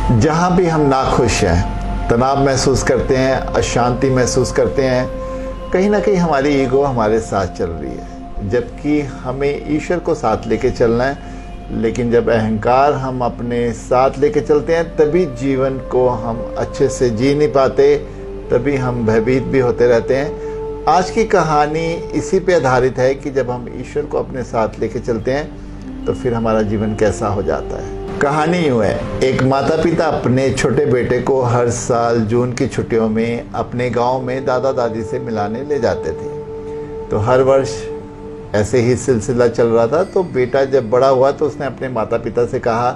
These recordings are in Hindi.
जहाँ भी हम नाखुश हैं, तनाव महसूस करते हैं, अशांति महसूस करते हैं, कहीं ना कहीं हमारी ईगो हमारे साथ चल रही है, जबकि हमें ईश्वर को साथ लेके चलना है। लेकिन जब अहंकार हम अपने साथ लेके चलते हैं, तभी जीवन को हम अच्छे से जी नहीं पाते, तभी हम भयभीत भी होते रहते हैं। आज की कहानी इसी पे आधारित है कि जब हम ईश्वर को अपने साथ लेके चलते हैं तो फिर हमारा जीवन कैसा हो जाता है। कहानी यूँ है, एक माता पिता अपने छोटे बेटे को हर साल जून की छुट्टियों में अपने गांव में दादा दादी से मिलाने ले जाते थे। तो हर वर्ष ऐसे ही सिलसिला चल रहा था। तो बेटा जब बड़ा हुआ तो उसने अपने माता पिता से कहा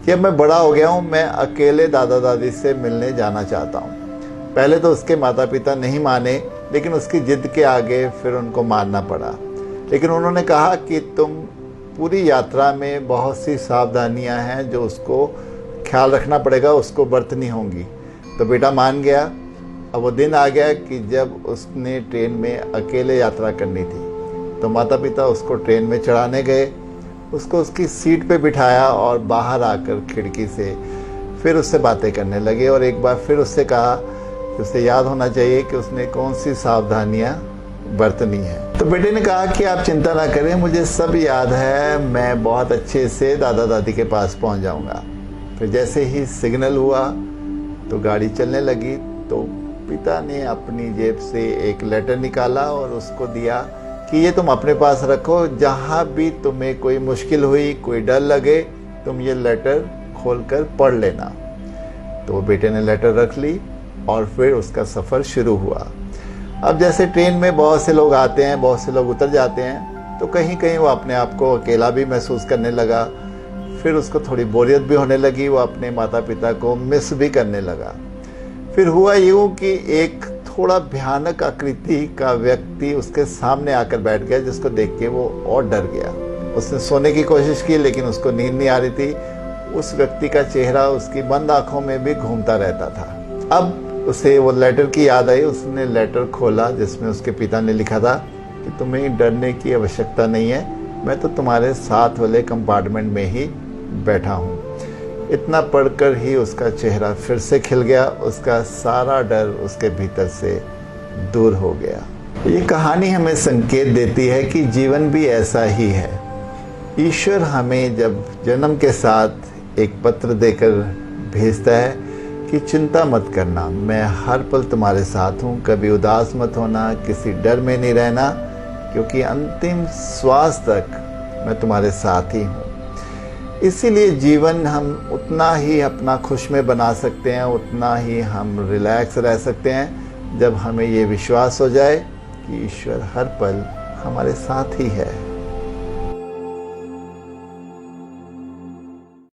कि अब मैं बड़ा हो गया हूँ, मैं अकेले दादा दादी से मिलने जाना चाहता हूँ। पहले तो उसके माता पिता नहीं माने, लेकिन उसकी जिद के आगे फिर उनको मानना पड़ा। लेकिन उन्होंने कहा कि तुम पूरी यात्रा में बहुत सी सावधानियां हैं जो उसको ख्याल रखना पड़ेगा, उसको बरतनी होंगी। तो बेटा मान गया। अब वो दिन आ गया कि जब उसने ट्रेन में अकेले यात्रा करनी थी। तो माता पिता उसको ट्रेन में चढ़ाने गए, उसको उसकी सीट पे बिठाया और बाहर आकर खिड़की से फिर उससे बातें करने लगे। और एक बार फिर उससे कहा कि उसे याद होना चाहिए कि उसने कौन सी सावधानियां बरतनी है। तो बेटे ने कहा कि आप चिंता ना करें, मुझे सब याद है, मैं बहुत अच्छे से दादा दादी के पास पहुंच जाऊंगा। फिर जैसे ही सिग्नल हुआ तो गाड़ी चलने लगी। तो पिता ने अपनी जेब से एक लेटर निकाला और उसको दिया कि ये तुम अपने पास रखो, जहां भी तुम्हें कोई मुश्किल हुई, कोई डर लगे, तुम ये लेटर खोलकर पढ़ लेना। तो बेटे ने लेटर रख ली और फिर उसका सफ़र शुरू हुआ। अब जैसे ट्रेन में बहुत से लोग आते हैं, बहुत से लोग उतर जाते हैं, तो कहीं कहीं वो अपने आप को अकेला भी महसूस करने लगा। फिर उसको थोड़ी बोरियत भी होने लगी, वो अपने माता पिता को मिस भी करने लगा। फिर हुआ यूँ कि एक थोड़ा भयानक आकृति का व्यक्ति उसके सामने आकर बैठ गया, जिसको देख के वो और डर गया। उसने सोने की कोशिश की, लेकिन उसको नींद नहीं आ रही थी। उस व्यक्ति का चेहरा उसकी बंद आँखों में भी घूमता रहता था। अब उसे वो लेटर की याद आई। उसने लेटर खोला जिसमें उसके पिता ने लिखा था कि तुम्हें डरने की आवश्यकता नहीं है, मैं तो तुम्हारे साथ वाले कंपार्टमेंट में ही बैठा हूँ। इतना पढ़कर ही उसका चेहरा फिर से खिल गया, उसका सारा डर उसके भीतर से दूर हो गया। ये कहानी हमें संकेत देती है कि जीवन भी ऐसा ही है। ईश्वर हमें जब जन्म के साथ एक पत्र देकर भेजता है कि चिंता मत करना, मैं हर पल तुम्हारे साथ हूँ, कभी उदास मत होना, किसी डर में नहीं रहना, क्योंकि अंतिम श्वास तक मैं तुम्हारे साथ ही हूँ। इसीलिए जीवन हम उतना ही अपना खुश में बना सकते हैं, उतना ही हम रिलैक्स रह सकते हैं, जब हमें ये विश्वास हो जाए कि ईश्वर हर पल हमारे साथ ही है।